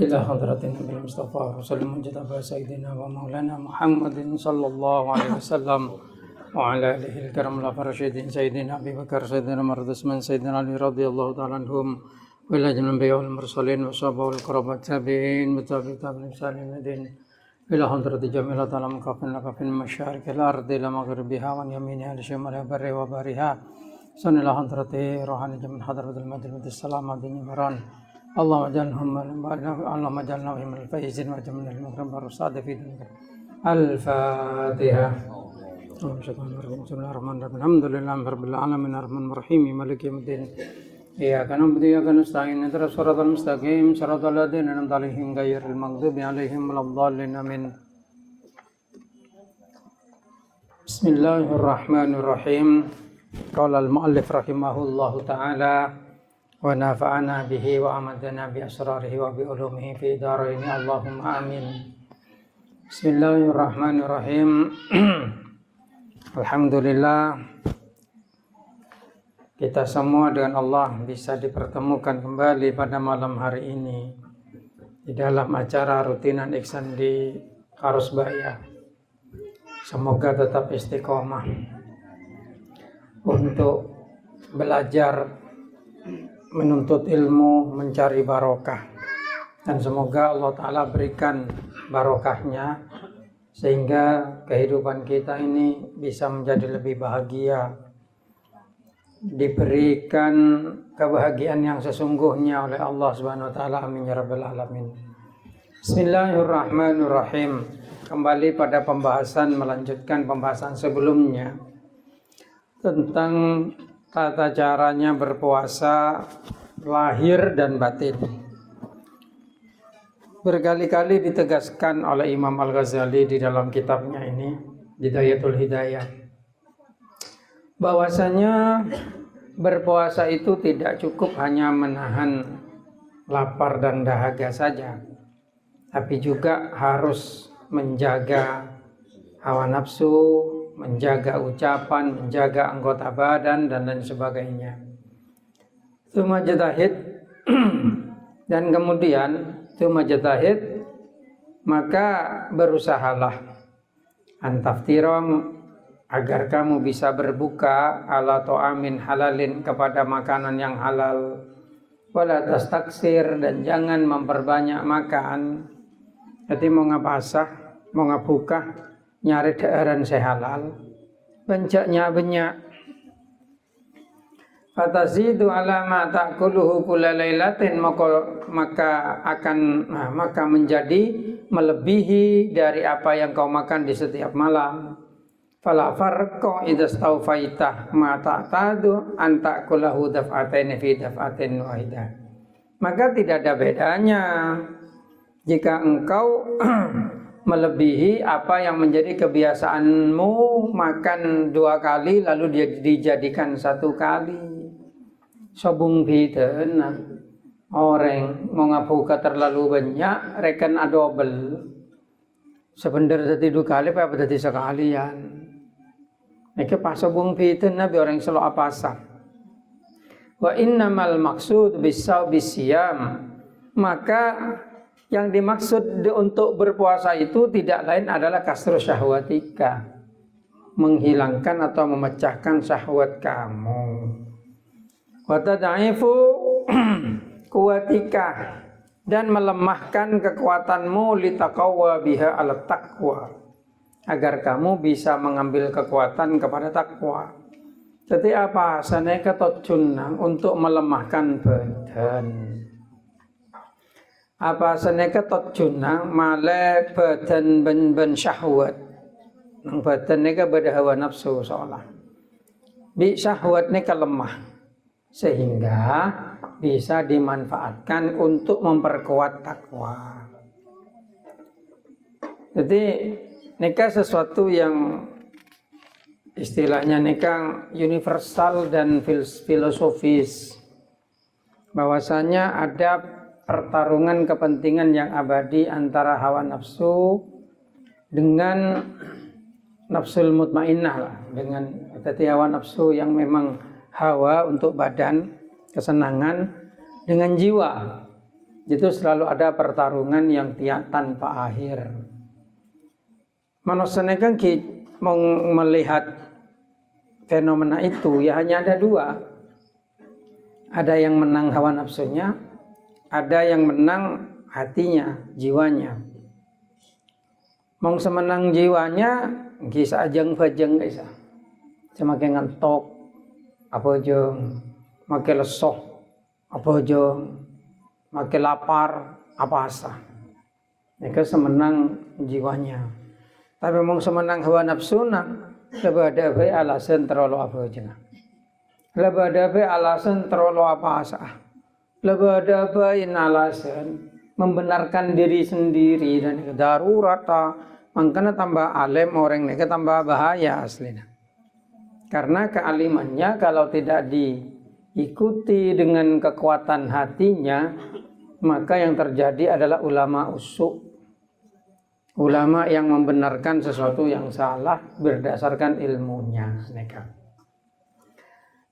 إلى حضرة النبي المصطفى رسول المجتبى سيدنا ومولانا محمد صلى الله عليه وسلم وعلى آله الكرام الراشدين سيدنا أبي بكر سيدنا عمر عثمان سيدنا علي رضي الله تعالى عنهم وإلى جميع الأنبياء والمرسلين والصحابة والقرابة التابعين بتابعين الدين إلى حضرة جميع العالم كافٍ مشارق الأرض إلى مغربها ويمينها لشمالها برها وبحرها سن إلى حضرة روحاني جميع حضرة المجد السلام دين إمران اللهم اجعلنا من الفائزين واجعلنا من المكرمين والرصاد في دنيا الفاتحة. بسم الله الرحمن الرحيم الحمد لله رب العالمين الرحمن الرحيم مالك يوم الدين إياك نعبد وإياك نستعين اهدنا الصراط المستقيم صراط الذين أنعمت عليهم غير المغضوب عليهم ولا الضالين آمين. بسم الله الرحمن الرحيم. قال المؤلف رحمه الله تعالى ونفعنا به وأمدنا بأسراره وبعلومه في دارين اللهم آمين. بسم الله الرحمن الرحيم. Alhamdulillah kita semua dengan Allah bisa dipertemukan kembali pada malam hari ini di dalam acara rutinan Ihsan di Karusbaya. Semoga tetap istiqomah untuk belajar, menuntut ilmu, mencari barokah, dan semoga Allah Ta'ala berikan barokahnya sehingga kehidupan kita ini bisa menjadi lebih bahagia, diberikan kebahagiaan yang sesungguhnya oleh Allah Subhanahu wa taala. Amin ya rabbal alamin. Bismillahirrahmanirrahim. Kembali pada melanjutkan pembahasan sebelumnya tentang tata caranya berpuasa lahir dan batin. Berkali-kali ditegaskan oleh Imam Al-Ghazali di dalam kitabnya ini, Bidayatul Hidayah, bahwasanya berpuasa itu tidak cukup hanya menahan lapar dan dahaga saja, tapi juga harus menjaga hawa nafsu, menjaga ucapan, menjaga anggota badan, dan lain sebagainya. Tsumma jatahid dan kemudian majtahid, maka berusahalah antaftirom agar kamu bisa berbuka ala to'amin halalin kepada makanan yang halal, wala tastaksir dan jangan memperbanyak makan. Jadi mau ngapasah, mau ngabuka nyari daeran sehalal, bencaknya banyak. Fatazidu ala ma ta'kuluhu kulla lailatin, maka menjadi melebihi dari apa yang kau makan di setiap malam. Fala farqa idza staufaita ma ta'tadu an ta'kulahu daf'atain fi daf'atin wahidah. Maka tidak ada bedanya jika engkau melebihi apa yang menjadi kebiasaanmu, makan 2 kali lalu dia dijadikan 1 kali. Sobung biden orang mau ngabuka terlalu banyak rekan adobel sebenarnya jadi 2 kali apa jadi sekalian. Mereka pas sobung biden nabi orang selalu apasa. Wa innamal maksud bisiyam, maka yang dimaksud untuk berpuasa itu tidak lain adalah kasru syahwatika, menghilangkan atau memecahkan syahwat kamu. Wa tad'ifu kuwatika, dan melemahkan kekuatanmu litaqawwa biha ala taqwa, agar kamu bisa mengambil kekuatan kepada takwa. Jadi apa? Saneka totjunna untuk melemahkan badan. Apa saneka totjunna male badan ben syahwat. Nang badan neka bada hawa nafsu seolah. Bi syahwat neka lemah, sehingga bisa dimanfaatkan untuk memperkuat takwa. Jadi nikah sesuatu yang istilahnya nikah universal dan filosofis, bahwasanya ada pertarungan kepentingan yang abadi antara hawa nafsu dengan nafsul mutmainnah lah, dengan hawa nafsu yang memang hawa untuk badan, kesenangan, dengan jiwa itu selalu ada pertarungan yang tiada tanpa akhir. Manusia kan mau melihat fenomena itu ya hanya ada dua. Ada yang menang hawa nafsunya, ada yang menang hatinya, jiwanya. Mau semenang jiwanya, kisah ajeng fajeng kisah. Semakin ngantuk, apa jeng, makin lesoh, apa jeng, makin lapar, apa asa. Mereka semenang jiwanya. Tapi mau semenang hawa nafsuna, lebih ada alasan terlalu apa jeng. Lebih ada alasan terlalu apa asa. Lebih ada alasan membenarkan diri sendiri dan darurat. Makanya tambah alim orang ini tambah bahaya aslinya. Karena kealimannya kalau tidak diikuti dengan kekuatan hatinya, maka yang terjadi adalah ulama usuk. Ulama yang membenarkan sesuatu yang salah berdasarkan ilmunya.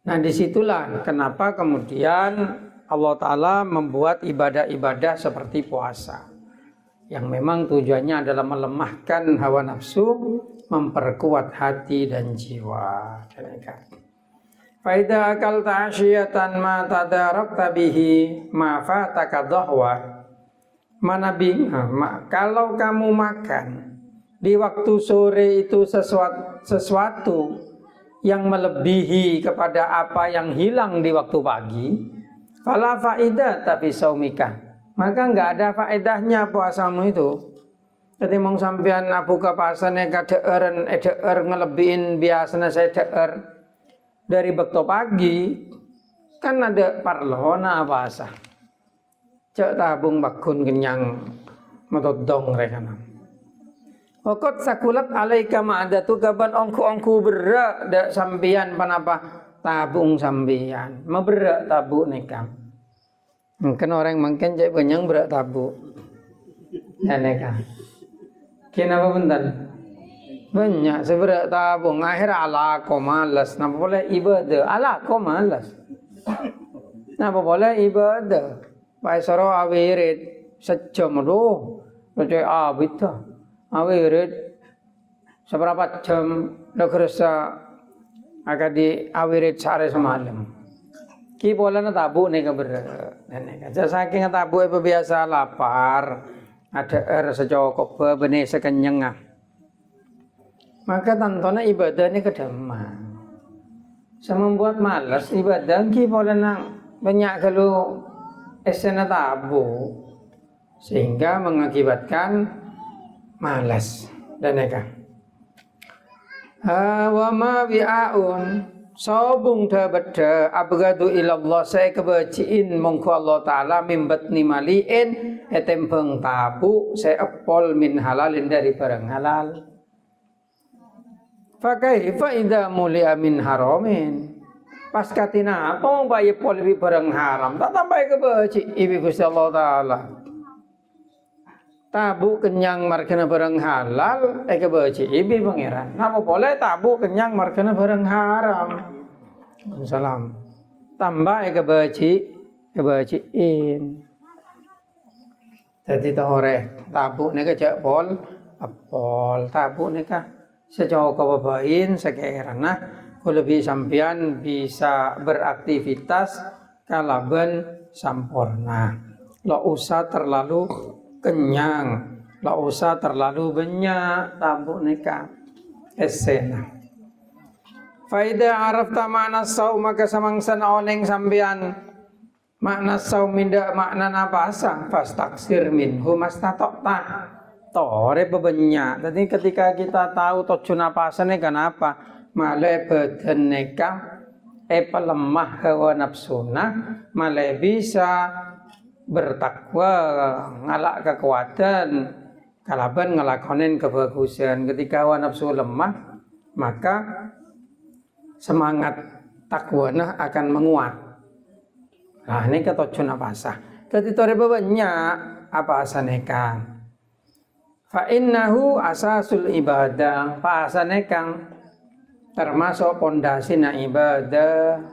Nah disitulah kenapa kemudian Allah Ta'ala membuat ibadah-ibadah seperti puasa. Yang memang tujuannya adalah melemahkan hawa nafsu, memperkuat hati dan jiwa. Faida akal ta'asyiyatan ma tadarakta bihi ma fataka dhahwa. Kalau kamu makan di waktu sore itu sesuatu yang melebihi kepada apa yang hilang di waktu pagi, fala faidah tapi saumika. Maka enggak ada faedahnya puasamu itu. Jadi mau sampean buka puasane kadeeren ngelebihin biasanya saya deer dari bekto pagi kan ada parlona puasa. Cek tabung bakun kenyang metodong rekana. Wakot sakulat alaika ma'adatu kaban ongku berak dak sampean panapa tabung sampean. Meberak tabu nekam. Mungkin orang makin cek banyak berat tabu. Aneka. Kenapa bentar? Banyak seberat tabung. Akhir ala ko malas. Napa boleh ibadah? Ala ko malas. Napa boleh ibadah? Pai soro awirid sejam doh. Percaya abid dah. Awirid seberapa jam dah kerasa agak di awirid sehari semalam. Ki pola na tabu nih kabar, nenek. Saking tabu apa biasa lapar, ada secokop benih sekenyang. Maka tantona ibadahnya kedamaian. Membuat malas ibadah ki pola na banyak kalau esena tabu sehingga mengakibatkan malas dan neka. Wa ma bi'aun Sobung tabada abgadu ilallah saya kebaciin mongko Allah Ta'ala mimbat ni maliin etempeng tabu saya epol min halalin dari barang halal. Fakaifa idza mulia min haramin. Pas katina apa mau bayi pol barang haram tak tambah kebaci ibi Gusti Allah Ta'ala. Tabu kenyang markana barang halal kebaci ibi pangeran. Napa boleh tabu kenyang markana barang haram. Salam. Tambah kebaciin. Jadi tahore tabu nika jak pol tabu nika sejauh kebabain sekerana lebih sampean bisa beraktivitas kalaban sampurna. Lo usah terlalu kenyang, lo usah terlalu banyak tabu nika esena. Faida arafta makna saum maka samangsan oneng sampean makna saum minda makna napasa pas taksir minhu mastatokta tore bebenya. Jadi ketika kita tahu tujuan napasan ini kenapa malai badan neka pelemah hawa nafsuna malai bisa bertakwa ngalak kekuatan kalaban ngelakonin kebagusan. Ketika hawa nafsu lemah maka semangat takwanya akan menguat. Nah ini ketujuan apa sah? Ketika banyak apa asaneka? Fa innahu asasul ibadah. Fa asaneka termasuk pondasi na ibadah.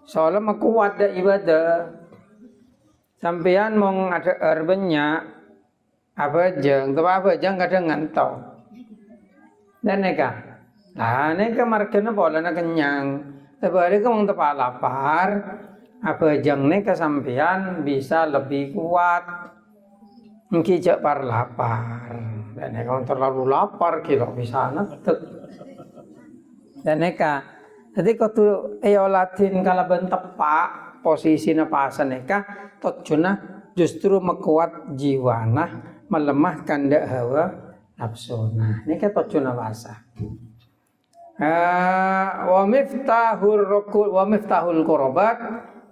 Soalnya kuat dah ibadah. Sampean mong ada erbenya apa jeng kadang ngantau. Dan neka. Nah, neka markena bola na kenyang. Tapi mong tepat lapar, apa jeng neka sampean bisa lebih kuat. Mungkin par lapar. Dan neka terlalu lapar kilo bisa netek. Dan neka. Jadi kau tu latin kalau tepak posisi napasan neka totjuna justru mekuat jiwana melemahkan dak hawa nafsuna neka totjuna bahasa wa miftahul qurbat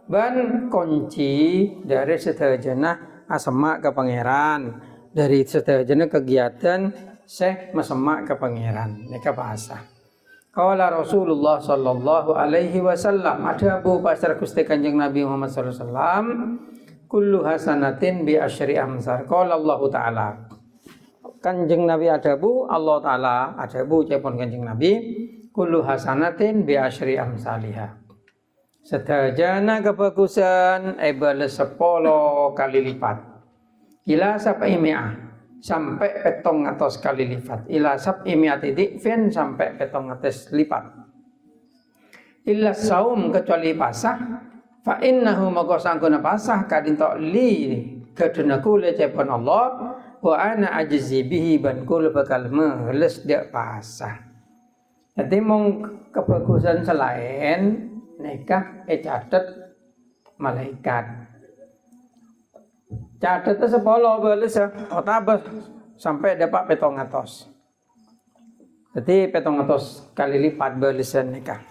ban kunci dari sedajana asma ke pangeran dari sedajana kegiatan seh mesemak ke pangeran neka bahasa. Qala Rasulullah sallallahu alaihi wasallam adabu pasar Gusti Kanjeng Nabi Muhammad sallallahu alaihi wasallam kullu hasanatin bi asyri amsar. Qala Allah taala. Kanjeng Nabi adabu Allah taala adabu cepon Kanjeng Nabi kullu hasanatin bi asyri amsalihha. Sedajana kebagusan bales 10 kali lipat. Ila sapai mi'ah sampai 700 kali lipat. Ila sab'i mi'ati dhifin sampai 700 lipat. Illa saum kecuali pasah fa innahu maka sangkuna pasah kadintok li kedunaku le cepon Allah wa ana ajzi bihi ban kul bakal meles dak pasah. Jadi mong kebagusan selain nikah catet malaikat. Catet itu 10 balas ya, otabas sampai dapat 700. Jadi 700 kali lipat balasan nikah.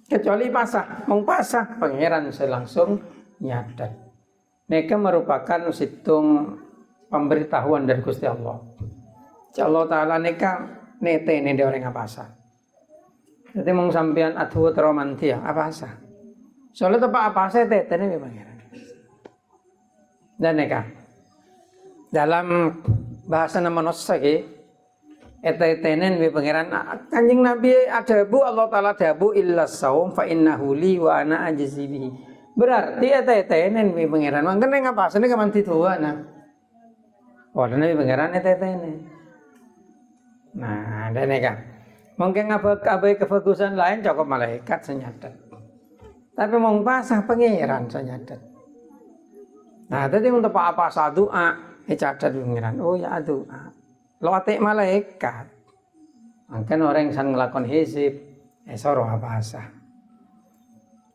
Kecuali pasah, mong pasah pangeran selangsung nyadat. Nikah merupakan situng pemberitahuan dari Gusti Allah. Allah Taala nikah nete ini dia orang pasah. Jadi mong sampean adhu romantia apa pasah. Soalnya tepat apa pasah tete ini pangeran. Dan nikah dalam bahasa nama nosaki etenen we pangeran Kanjeng Nabi adabu Allah taala adabu illa saum fa innahu li wa ana ajzi bihi. Berarti etenen we pangeran mangken ngapa sene kaman tituana. Oh Nabi pangeran etenen. Nah, dan nikah. Mungkin abai kebagusan lain cukup malaikat senyadat. Tapi mong pasah pangeran senyadat. Nah, tadi untuk apa doa, catat pengiran. Oh ya doa. Loatek malaikat. Mungkin orang yang sang ngelakon hisib, soro apa sah.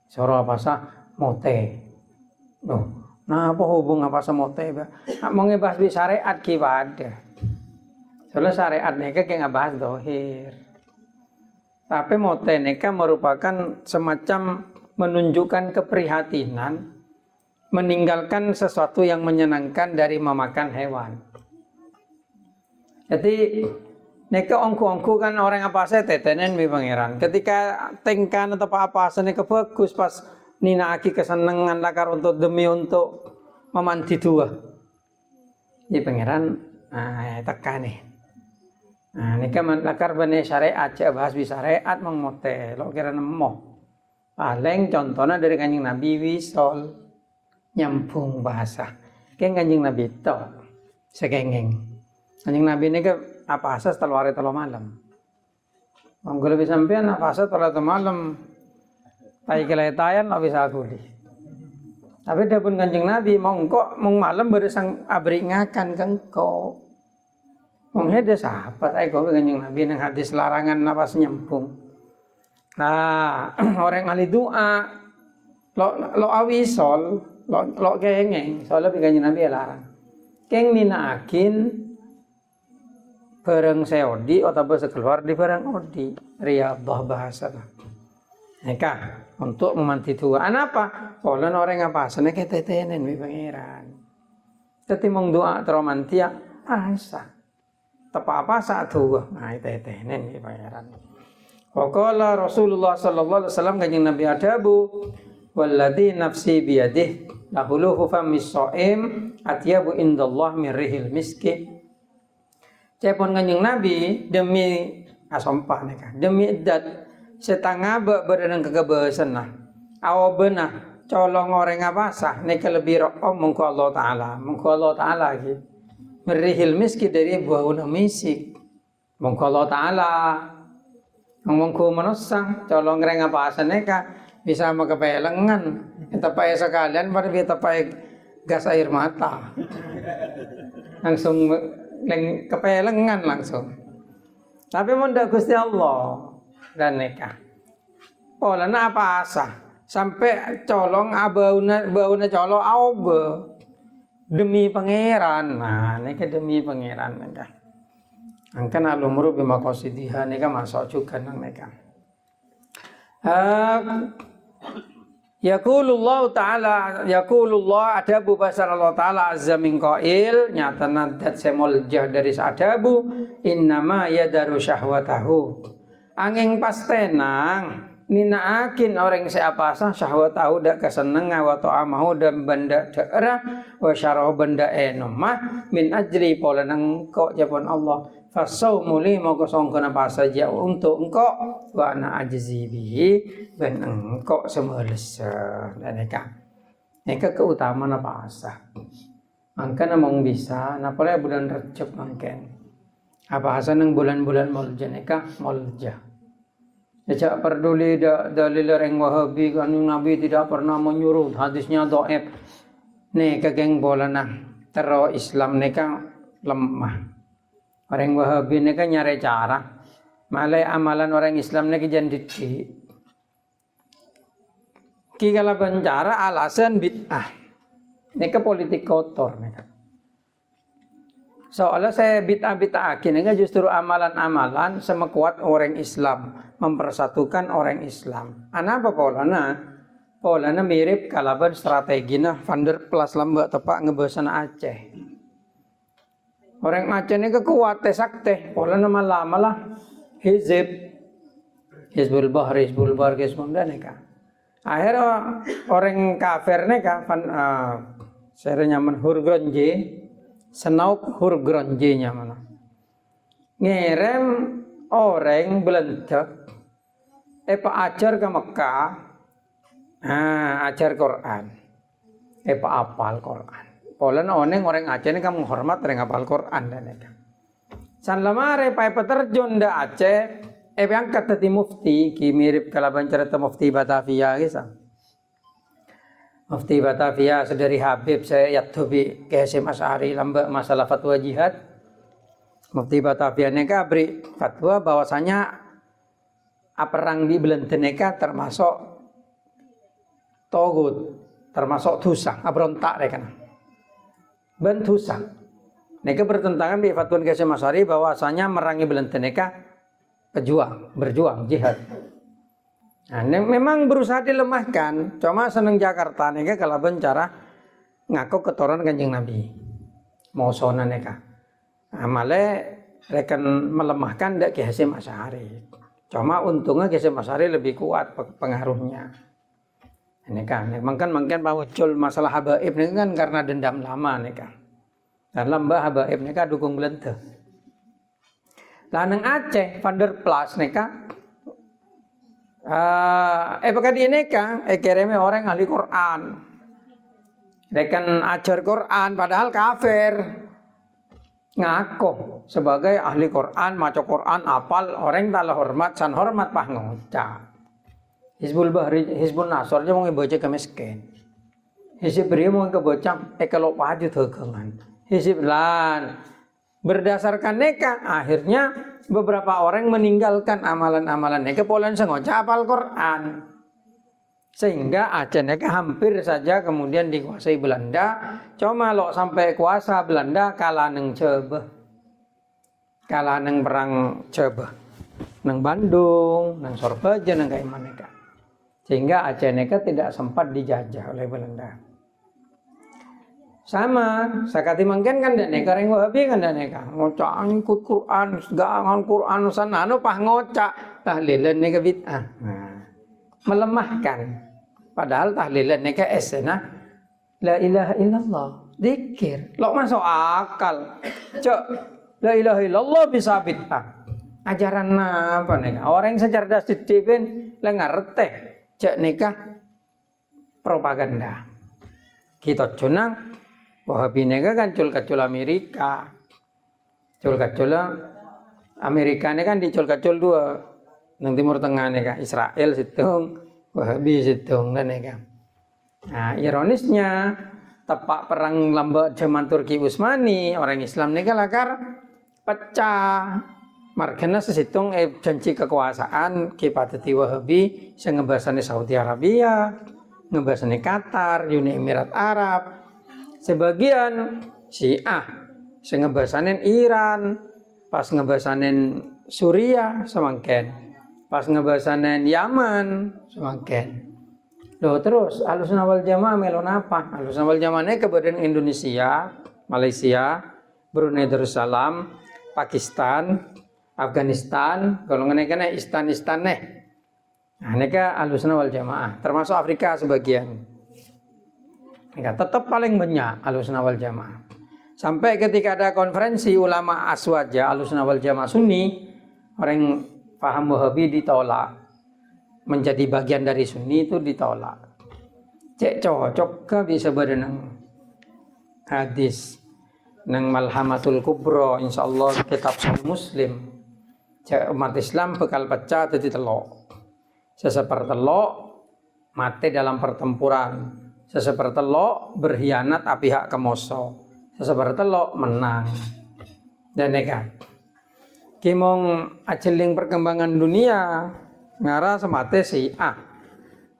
Soro apa sah mote. Loh, nah apa hubung apa sah mote? Mau ngebahas di syariat kiwada. Soalnya syariat neka kayak ngebahas dohir. Tapi mote neka merupakan semacam menunjukkan keprihatinan meninggalkan sesuatu yang menyenangkan dari memakan hewan. Jadi neka ongku kan orang apa saya tetenen mi pangeran. Ketika tengkan atau apa sene kebagus pas nina aki kesenangan lakar untuk demi untuk memanti dua. Di pangeran tekan nih. Nah neka lakar bane syariat cek bahas bi syariat mengmote lo kira nemo. Paling contohnya dari Kanjeng Nabi wisol nyambung bahasa. Kayak Kanjeng Nabi itu sekengeng. Kanjeng Nabi ini ke apa asas telu hari telu malam. Monggo lebih sampean apa asas telu malam. Tai keletayan lo bisa guli. Tapi dapun Kanjeng Nabi mongko mong malam beresang abringakan kengko. Mong hede sahabat ai kok Kanjeng Nabi nang hadis larangan napas nyambung. Nah, orang ahli doa lo awisol lo kengeng soalnya Kanjeng Nabi larang. Keng ninaakin bareng seodi atau bahasa keluar di barang odi riyadhah bahasa. Nikah untuk memanti tua. Apa? Olan orang apa? Sana kita tenen mi pangeran. Teti mong doa teromantia asa. Tepa apa saat tua? Nah tenen mi pangeran. Waqala Rasulullah sallallahu alaihi wasallam Kanjeng Nabi adabu walladzi nafsi biyadihi lahuluhu famis so'im atyabu indallah mirrihil miski. Cepon Kanjeng Nabi demi asompah neka demi idat setangga berenang kegebesan nah awa benah colong orang apa sah nika lebih rokom mengko Allah Taala ki merihil miski dari buah misik mengko Allah Taala mengko manusia colong reng apa sah nika bisa makapai lengan kita pakai sekalian pada kita pakai gas air mata langsung kepakai lengan langsung tapi mendak Gusti Allah dan nikah polana apa asah sampai colong bauna colong aube demi pangeran. Nah ini demi pangeran nikah angkan alumru bima qasidiha nikah masuk juga nang nikah. Yaqulullah ta'ala yaqulullah adabu basar Allah ta'ala azza min qail nyata nadat semol jah dari adabu innama yadaru syahwatahu angin pas tenang ninaakin orang siapa sah syahwat tahu dak keseneng wa ta'amahu dan benda daerah wa syarah benda enomah min ajri pola nang kok japon Allah fasaumu li moko songkona apa saja untuk engkau wa ana ajzi bihi ben engkau semelesa dan eka keutamaan apa sah angkana mong bisa napole bulan Rejab mangken apa hasan nang bulan-bulan mulja eka mulja. Tidak peduli dalil orang Wahabi kan Nabi tidak pernah menyuruh hadisnya dhaif. Nih kageng bola nah tero Islam neka lemah. Orang Wahabi neka nyari cara. Malai amalan orang Islam neka janditi. Ki kala bencara alasan bid'ah. Neka politik kotor neka. Soalnya saya bid'ah akhirnya justru amalan-amalan sama kuat orang Islam mempersatukan orang Islam. Apa polana? Polana mirip kalaban strateginya Van der Plas lambak tepak ngebesan Aceh. Orang Aceh ini kekuat sakte. Polana malah Hizbul Bahri, Hizbul Bahri, Hizbul Daneka. Akhirnya orang kafir neka saya nyaman hurgronje. Senauk hurgronje-nya mana ngerem orang belentek pak ajar ke Mekah ajar Quran pak apal Quran pola orang Aceh ini kan menghormat orang apal Quran dan itu san lamare pak peterjun da Aceh angkat tadi mufti ki mirip kalaban cerita mufti Batavia kisah Mufti Batavia sedari Habib saya yatubi ke Hasyim Asy'ari lambak masalah fatwa jihad. Mufti Batavia neka beri fatwa bahwasanya perang di Belenteneka termasuk togut, termasuk dosa, abrontak mereka. Bentusa. Neka bertentangan di fatwa ke Hasyim Asy'ari bahwasanya merangi Belenteneka berjuang jihad. Nah, memang berusaha dilemahkan, cuma seneng Jakarta nih kalau bencara ngaku keturunan Kanjeng Nabi. Mau sona neka. Amale rekan melemahkan dak Ki Hasyim Asy'ari. Cuma untungnya Ki Hasyim Asy'ari lebih kuat pengaruhnya. Ini kan, mungkin muncul masalah habaib ini kan karena dendam lama nih kan. Dan lamba habaib nih kan dukung belente. Lah nang Aceh Van der Plas nih kan. Pakai di neka, kereme orang ahli Quran, rekan ajar Quran, padahal kafir, ngaku sebagai ahli Quran, maca Quran, apal orang tak hormat, san hormat pah ngocak. Hizbul Bahri, Hizbul Nasr aja mau ngebaca kemiskin, Hizib Beri mau ngebaca, kalau paju tegangan, Hizib lan berdasarkan neka, akhirnya beberapa orang meninggalkan amalan-amalan neka polan sengoca apal Quran sehingga Aceh neka hampir saja kemudian dikuasai Belanda. Cuma lo sampai kuasa Belanda kalah neng Cebeh, kalah neng perang Cebeh, neng Bandung, neng Sorbaja, neng Kaiman neka, sehingga Aceh neka tidak sempat dijajah oleh Belanda. Sama, sakati mungkin kan dan neka orang Wahabi kan dan neka ngocak ikut Quran, segangan Quran sana, pah ngocak tahlilan neka bid'ah, melemahkan. Padahal tahlilan neka esena la ilaha illallah, zikir, lo masuk akal, cok la ilaha illallah bisa bid'ah. Ajaran apa neka? Orang yang secerdas dicipin, lah ngerti, cok neka propaganda. Kita junang Wahabi nega kan cul-kacul Amerika. Cul-kacul Amerika ini kan dicul-kacul dua. Nang Timur Tengah nega Israel situng, Wahabi situng dan nega. Nah, ironisnya tepak perang lambat zaman Turki Utsmani, orang Islam nega lakar pecah. Margana sesitung janji kekuasaan kipadati Wahabi sing ngebasane Saudi Arabia, ngebasane Qatar, Uni Emirat Arab. Sebagian Syiah sing ngebasanin Iran, pas ngebasanin Suriah semangken, pas ngebasanin Yaman semangken. Loh terus Ahlussunnah wal Jamaah melon apa? Ahlussunnah wal Jamaah ini kebadan Indonesia, Malaysia, Brunei Darussalam, Pakistan, Afghanistan, golongan kene istan nih. Nah, neka Ahlussunnah wal Jamaah, termasuk Afrika sebagian. Tetap paling banyak Ahlussunnah wal Jamaah. Sampai ketika ada konferensi ulama Aswaja Ahlussunnah wal Jamaah Sunni, orang paham Wahabi ditolak. Menjadi bagian dari Sunni itu ditolak. Cek cocok ke bisa berenang hadis nang Malhamatul Kubra insyaallah kitab Sahih Muslim. Cek umat Islam bekal pecah dadi telok. Sesepertelok mati dalam pertempuran. Sesepertelok berkhianat pihak kemoso. Sesepertelok menang. Dan neka. Kimong ajeling perkembangan dunia ngara semate Syiah.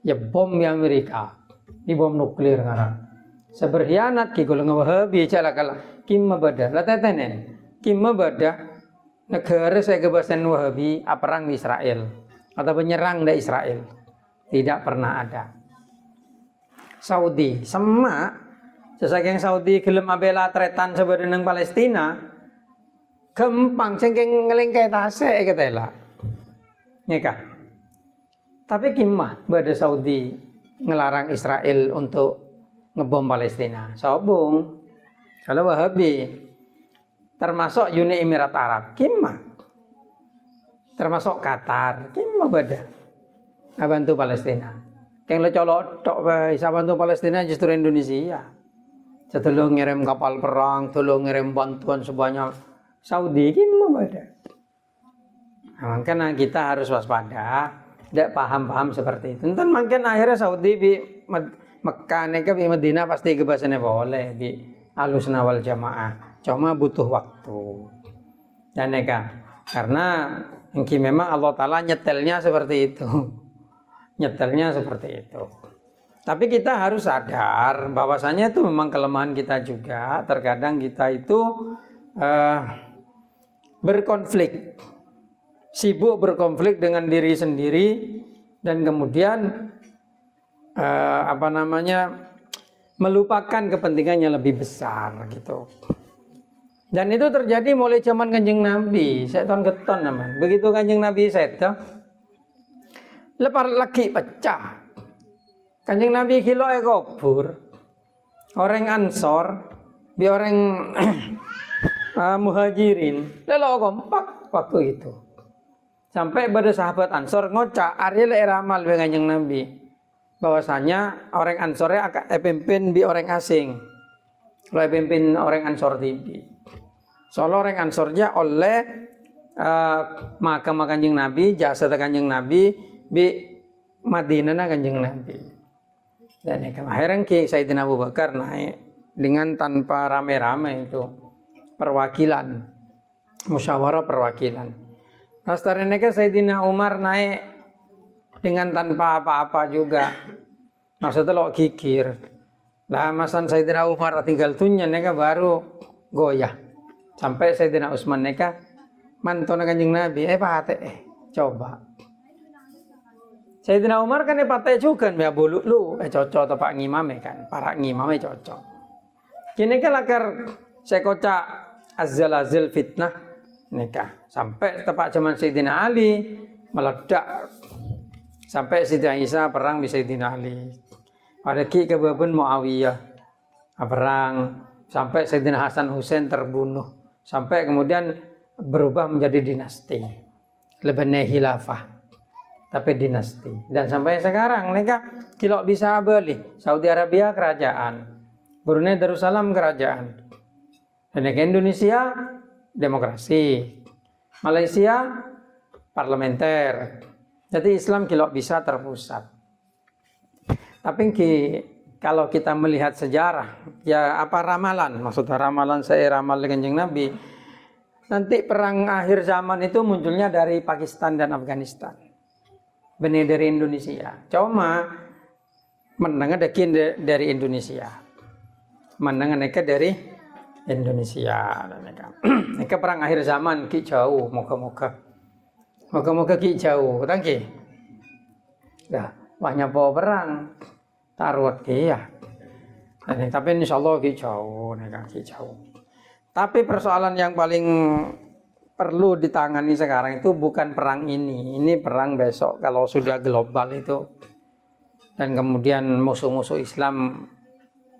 Ya bom di Amerika. Di bom nuklir ngara. Seberkhianat ki golongan Wahabi calakala. Kim mabada. Latetenen. Kim mabada negara saya kebasan Wahabi perang di Israel atau penyerang dari Israel. Tidak pernah ada. Saudi semak sesaking Saudi gelem abela tretan sebenarnya Palestina gampang cengkeng ngelingkai tase ketela nyeka. Tapi kimah pada Saudi ngelarang Israel untuk ngebom Palestina. Sobung kalau Wahabi termasuk Uni Emirat Arab kimah, termasuk Qatar kimah pada bantu Palestina. Yang lo colok tok bisa bantu Palestina justru Indonesia. Setelah ngirim kapal perang, tolong ngirim bantuan sebanyak Saudi kimah pada. Nah, makanya kita harus waspada, tidak paham-paham seperti itu. Entah mungkin akhirnya Saudi di Mekah neka di Madinah pasti kebasannya boleh di Ahlussunnah wal Jamaah. Cuma butuh waktu. Dan neka karena mungkin memang Allah Taala nyetelnya seperti itu. Nyetelnya seperti itu. Tapi kita harus sadar bahwasanya itu memang kelemahan kita juga. Terkadang kita itu berkonflik, sibuk berkonflik dengan diri sendiri dan kemudian melupakan kepentingannya lebih besar gitu. Dan itu terjadi mulai zaman Kanjeng Nabi, seton keton namanya. Begitu Kanjeng Nabi seton lepar lagi pecah. Kanjeng Nabi kilo kubur. Orang Ansor, bi orang Muhajirin. Lalu kompak waktu itu. Sampai pada sahabat Ansor ngocak, Ariel ramal be Kanjeng Nabi. Bahwasanya orang Ansornya akan pimpin bi orang asing. Kalau pimpin orang Ansor tibi. Soalnya orang Ansornya oleh makam Kanjeng Nabi, jasa Kanjeng Nabi di Madinah Kanjeng Nabi. Dan akhirnya Sayyidina Abu Bakar naik dengan tanpa rame-rame itu perwakilan, musyawarah perwakilan. Setelah itu Sayyidina Umar naik dengan tanpa apa-apa juga. Maksudnya lo kikir. Lah masan Sayyidina Umar tinggal tunya neka baru goyah. Sampai Sayyidina Utsman neka mantona Kanjeng Nabi coba. Sayyidina Umar kan patai juga ya bolu lu cocok atau pak ngimame kan para ngimame cocok. Kini kan lakar saya kocak azal fitnah nikah sampai tepat zaman Sayyidina Ali meledak sampai Sayyidina Isa perang di Sayyidina Ali. Pada ki kebabun Muawiyah perang sampai Sayyidina Hasan Husain terbunuh sampai kemudian berubah menjadi dinasti lebeneh khilafah. tapi dinasti. Dan sampai sekarang mereka kilo bisa beli. Saudi Arabia kerajaan, Brunei Darussalam kerajaan, dan Indonesia demokrasi, Malaysia parlementer. Jadi Islam kilo bisa terpusat. Tapi kalau kita melihat sejarah, ya apa ramalan, maksudnya ramalan saya ramal Kanjeng Nabi, nanti perang akhir zaman itu munculnya dari Pakistan dan Afghanistan, benih dari Indonesia. Cuma mendengar dari Indonesia, mendengar dari Indonesia. Mereka perang akhir zaman ki jauh, moga-moga ki jauh, tangki. Dah, banyak bawa perang, taruh ki ya. Tapi insya Allah ki jauh, ki jauh. Tapi persoalan yang paling perlu ditangani sekarang itu bukan perang ini perang besok kalau sudah global itu. Dan kemudian musuh-musuh Islam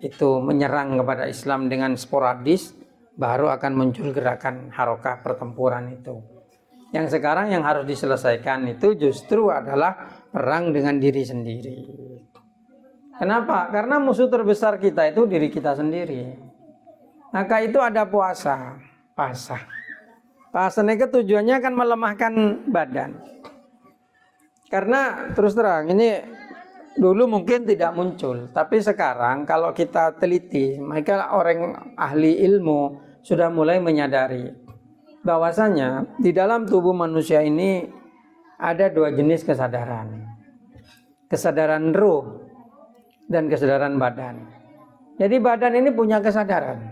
itu menyerang kepada Islam dengan sporadis, baru akan muncul gerakan harokah pertempuran itu. Yang sekarang yang harus diselesaikan itu justru adalah perang dengan diri sendiri. Kenapa? Karena musuh terbesar kita itu diri kita sendiri. Maka itu ada puasa. Puasa itu tujuannya akan melemahkan badan. Karena terus terang ini dulu mungkin tidak muncul, tapi sekarang kalau kita teliti, mereka orang ahli ilmu sudah mulai menyadari bahwasanya di dalam tubuh manusia ini ada dua jenis kesadaran. Kesadaran ruh dan kesadaran badan. Jadi badan ini punya kesadaran.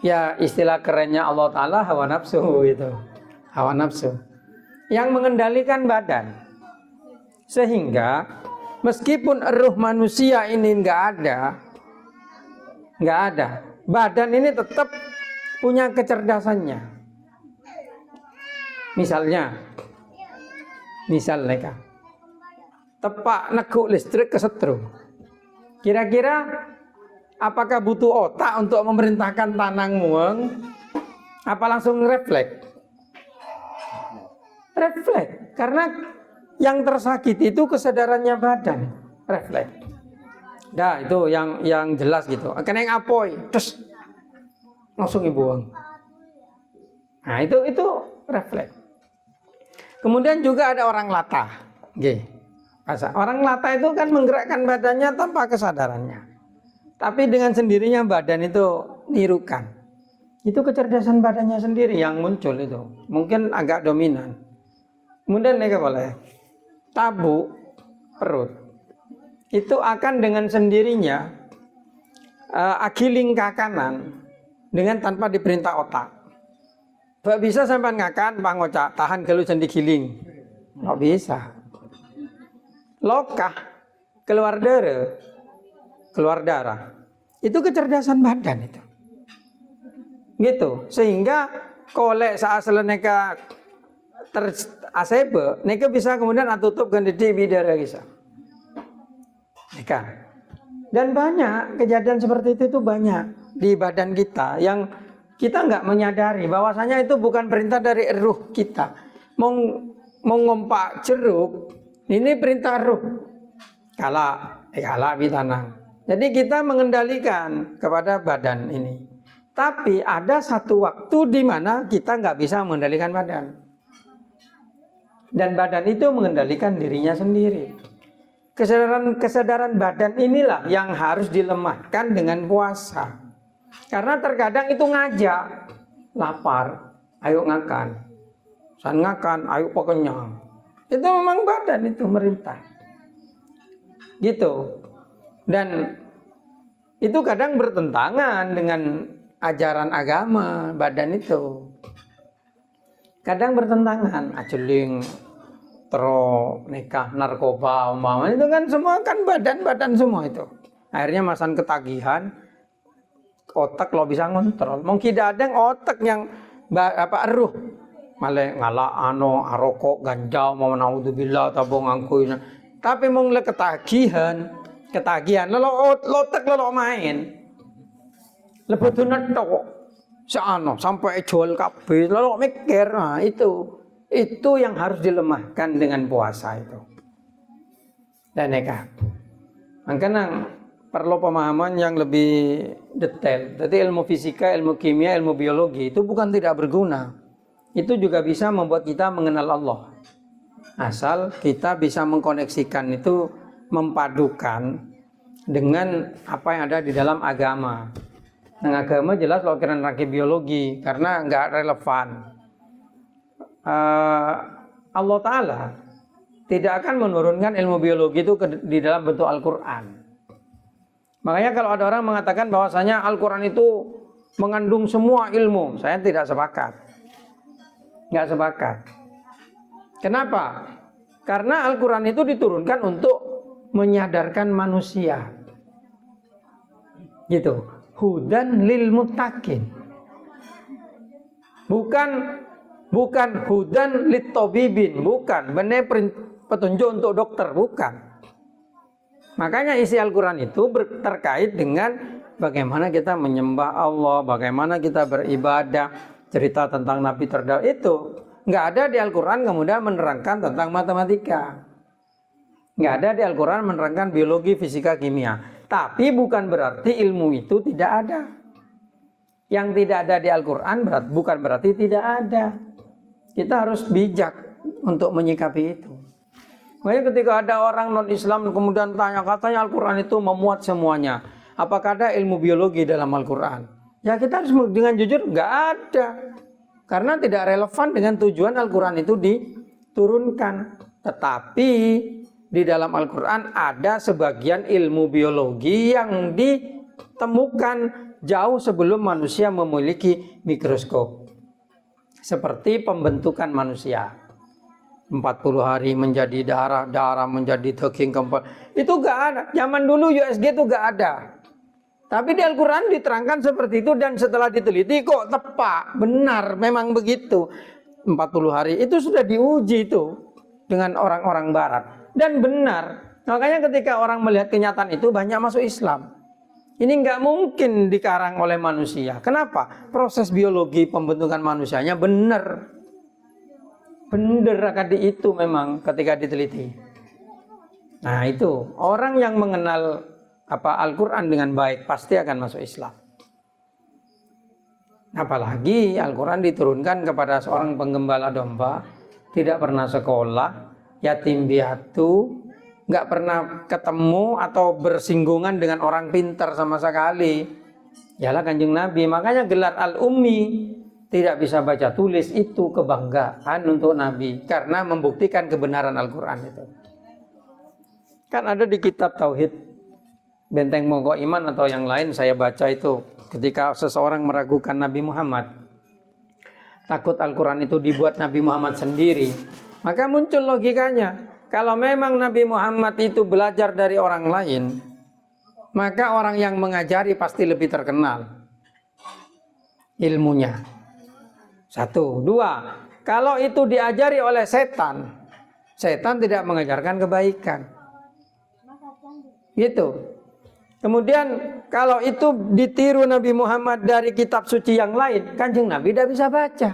Ya istilah kerennya Allah Ta'ala hawa nafsu itu. Hawa nafsu. Yang mengendalikan badan. Sehingga meskipun ruh manusia ini nggak ada, badan ini tetap punya kecerdasannya. Misal mereka tepak neguk listrik kesetrum. Kira-kira apakah butuh otak untuk memerintahkan tanang mueng? Apa langsung refleks? Refleks, karena yang tersakiti itu kesadarannya badan, refleks. Dah itu yang jelas gitu. Kena yang apoi, terus langsung dibuang. Nah itu refleks. Kemudian juga ada orang latah. Orang latah itu kan menggerakkan badannya tanpa kesadarannya. Tapi dengan sendirinya badan itu nirukan. Itu kecerdasan badannya sendiri yang muncul itu. Mungkin agak dominan. Kemudian mereka boleh tabu perut. Itu akan dengan sendirinya agiling ke kanan dengan tanpa diperintah otak. Gak bisa sampai ngakan pangocak tahan kalau sendi giling. Gak bisa. Lokah keluar darah. Itu kecerdasan badan itu. Gitu. Sehingga kolek saat seleneka asebe, neka bisa kemudian atutup ganti di bidara kisah. Neka. Dan banyak kejadian seperti itu banyak di badan kita yang kita nggak menyadari bahwasanya itu bukan perintah dari ruh kita. Mau ngompak jeruk, ini perintah ruh. Kala bitanang. Jadi kita mengendalikan kepada badan ini. Tapi ada satu waktu di mana kita nggak bisa mengendalikan badan. Dan badan itu mengendalikan dirinya sendiri. Kesadaran badan inilah yang harus dilemahkan dengan puasa. Karena terkadang itu ngajak, lapar, ayo ngakan. San ngakan, ayo kenyang. Itu memang badan itu merintah. Gitu. Dan itu kadang bertentangan dengan ajaran agama badan itu. Kadang bertentangan, ajeling, nikah, narkoba, umpama itu kan semua kan badan semua itu. Akhirnya masan ketagihan, otak lo bisa ngontrol. Mungkin ada yang otak yang ruh, malah ngalak arokok, ganja, mau naudzubillah, tabung angkuin. Tapi mau ketagihan, lo otak lo main, lebih tuh netok. Sampai jual kabeh lalu mikir, nah itu Itu yang harus dilemahkan dengan puasa itu. Dan nekat. Makanya perlu pemahaman yang lebih detail. Jadi ilmu fisika, ilmu kimia, ilmu biologi itu bukan tidak berguna. Itu juga bisa membuat kita mengenal Allah. Asal kita bisa mengkoneksikan itu, memadukan dengan apa yang ada di dalam agama. Nah, agama jelas loh kira rakib biologi karena nggak relevan. Allah Ta'ala tidak akan menurunkan ilmu biologi itu di dalam bentuk Al-Quran. Makanya kalau ada orang mengatakan bahwasanya Al-Quran itu mengandung semua ilmu, saya tidak sepakat. Nggak sepakat. Kenapa? Karena Al-Quran itu diturunkan untuk menyadarkan manusia. Gitu. Hudan lil muttaqin. Bukan hudan lit tabibin, bukan. Benar petunjuk untuk dokter, bukan. Makanya isi Al-Quran itu terkait dengan bagaimana kita menyembah Allah, bagaimana kita beribadah, cerita tentang Nabi terdahulu itu. Nggak ada di Al-Quran kemudian menerangkan tentang matematika. Nggak ada di Al-Quran menerangkan biologi, fisika, kimia. Tapi bukan berarti ilmu itu tidak ada. Yang tidak ada di Al-Quran bukan berarti tidak ada. Kita harus bijak untuk menyikapi itu. Makanya ketika ada orang non-Islam kemudian tanya, katanya Al-Quran itu memuat semuanya. Apakah ada ilmu biologi dalam Al-Quran? Ya kita harus dengan jujur, nggak ada. Karena tidak relevan dengan tujuan Al-Quran itu diturunkan. Tetapi di dalam Al-Quran ada sebagian ilmu biologi yang ditemukan jauh sebelum manusia memiliki mikroskop. Seperti pembentukan manusia. 40 hari menjadi darah, darah menjadi daging kempal. Itu gak ada. Zaman dulu USG itu gak ada. Tapi di Al-Quran diterangkan seperti itu dan setelah diteliti kok tepat. Benar, memang begitu. 40 hari itu sudah diuji itu dengan orang-orang barat. Dan benar. Makanya ketika orang melihat kenyataan itu banyak masuk Islam. Ini nggak mungkin dikarang oleh manusia. Kenapa? Proses biologi pembentukan manusianya benar. Benar akan itu memang ketika diteliti. Nah itu, orang yang mengenal Al-Quran dengan baik pasti akan masuk Islam. Apalagi Al-Quran diturunkan kepada seorang penggembala domba, tidak pernah sekolah, yatim piatu, nggak pernah ketemu atau bersinggungan dengan orang pintar sama sekali. Yalah Kanjeng Nabi. Makanya gelar Al-Ummi, tidak bisa baca tulis, itu kebanggaan untuk Nabi karena membuktikan kebenaran Al-Quran itu. Kan ada di kitab Tauhid Benteng Mogok Iman atau yang lain saya baca itu ketika seseorang meragukan Nabi Muhammad, takut Al-Quran itu dibuat Nabi Muhammad sendiri, maka muncul logikanya. Kalau memang Nabi Muhammad itu belajar dari orang lain, maka orang yang mengajari pasti lebih terkenal ilmunya. 1, 2, kalau itu diajari oleh setan, setan tidak mengajarkan kebaikan. Gitu. Kemudian kalau itu ditiru Nabi Muhammad dari kitab suci yang lain, Kanjeng Nabi tidak bisa baca.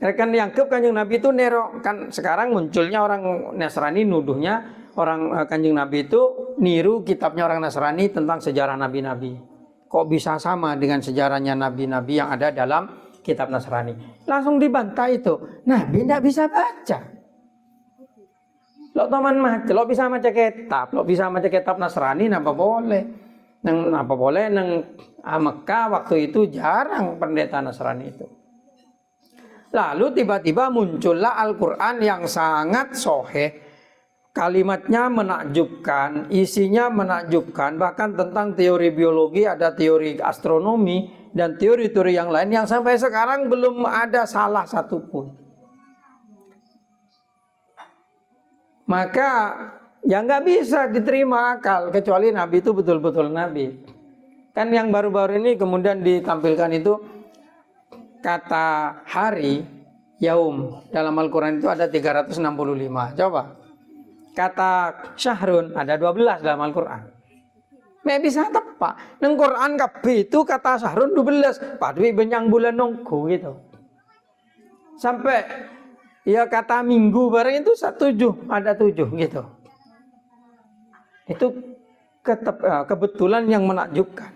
Rekan dianggap Kanjeng Nabi itu nerok. Kan sekarang munculnya orang Nasrani nuduhnya orang Kanjeng Nabi itu niru kitabnya orang Nasrani tentang sejarah nabi-nabi. Kok bisa sama dengan sejarahnya nabi-nabi yang ada dalam kitab Nasrani? Langsung dibantah itu. Nabi tidak bisa baca. Lo teman mah, lo bisa baca kitab, lo bisa baca kitab Nasrani, napa boleh? Napa boleh? Nang Mekah waktu itu jarang pendeta Nasrani itu. Lalu tiba-tiba muncullah Al-Quran yang sangat sahih. Kalimatnya menakjubkan, isinya menakjubkan. Bahkan tentang teori biologi, ada teori astronomi, dan teori-teori yang lain yang sampai sekarang belum ada salah satupun. Maka ya nggak bisa diterima akal, kecuali Nabi itu betul-betul Nabi. Kan yang baru-baru ini kemudian ditampilkan itu kata hari, yaum, dalam Al-Quran itu ada 365. Coba. Kata syahrun ada 12 dalam Al-Quran. Nggak bisa tepat. Neng Quran kabeh itu kata syahrun 12. Padahal benyang bulan nunggu gitu. Sampai ya kata minggu bareng itu 7, ada 7 gitu. Itu kebetulan yang menakjubkan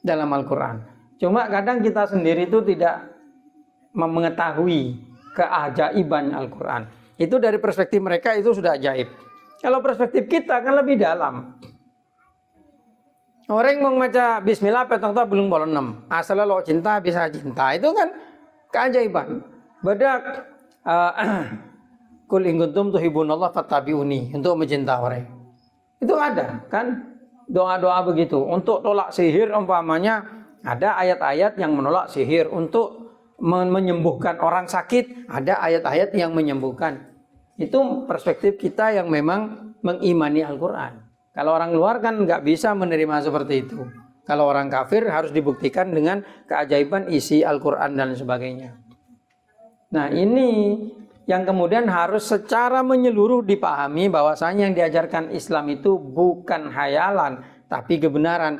dalam Al-Quran. Cuma kadang kita sendiri itu tidak mengetahui keajaiban Al-Quran. Itu dari perspektif mereka itu sudah ajaib. Kalau perspektif kita kan lebih dalam. Orang mau baca Bismillah petang tak belum boleh 6. Asal lo cinta bisa cinta. Itu kan keajaiban. Badak kul in kuntum tuhibbunallah fattabi'uni, untuk mencintai orang. Itu ada kan doa-doa begitu. Untuk tolak sihir umpamanya ada ayat-ayat yang menolak sihir. Untuk menyembuhkan orang sakit ada ayat-ayat yang menyembuhkan. Itu perspektif kita yang memang mengimani Al-Quran. Kalau orang luar kan nggak bisa menerima seperti itu. Kalau orang kafir harus dibuktikan dengan keajaiban isi Al-Quran dan sebagainya. Nah ini yang kemudian harus secara menyeluruh dipahami bahwasanya yang diajarkan Islam itu bukan hayalan, tapi kebenaran.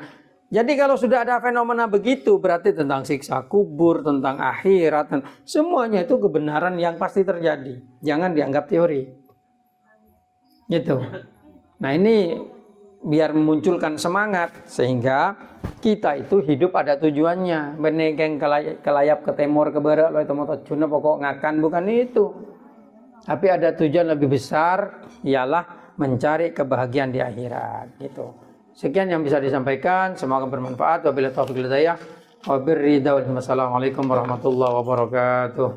Jadi kalau sudah ada fenomena begitu, berarti tentang siksa kubur, tentang akhirat, semuanya itu kebenaran yang pasti terjadi. Jangan dianggap teori. Gitu. Nah ini biar memunculkan semangat, sehingga kita itu hidup ada tujuannya. Benekeng kelayap ke timur ke barat, lo itu mau tajuna pokok ngakan, bukan itu. Tapi ada tujuan lebih besar, ialah mencari kebahagiaan di akhirat. Gitu. Sekian yang bisa disampaikan, semoga bermanfaat. Wabillahi taufiq wal hidayah. Wassalamualaikum warahmatullahi wabarakatuh.